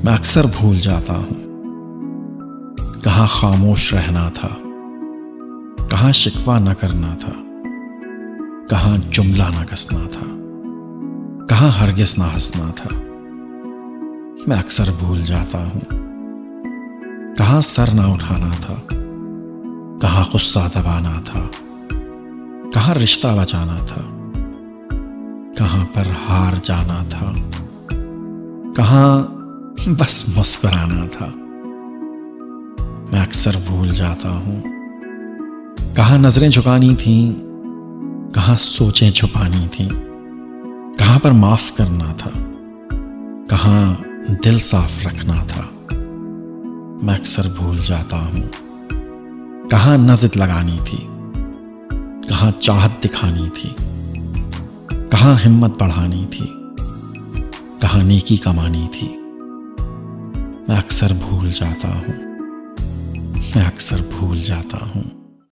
मैं अक्सर भूल जाता हूं कहाँ खामोश रहना था, कहाँ शिकवा न करना था, कहाँ जुमला न कसना था, कहाँ हरगिज़ ना हंसना था। मैं अक्सर भूल जाता हूं कहाँ सर ना उठाना था, कहाँ गुस्सा दबाना था, कहाँ रिश्ता बचाना था, कहाँ पर हार जाना था, कहाँ बस मुस्कुराना था। मैं अक्सर भूल जाता हूं कहाँ नजरें झुकानी थी, कहाँ सोचें छुपानी थी, कहाँ पर माफ करना था, कहाँ दिल साफ रखना था। मैं अक्सर भूल जाता हूं कहाँ नज़र लगानी थी, कहाँ चाहत दिखानी थी, कहाँ हिम्मत बढ़ानी थी, कहाँ नेकी कमानी थी। मैं अक्सर भूल जाता हूं, मैं अक्सर भूल जाता हूं।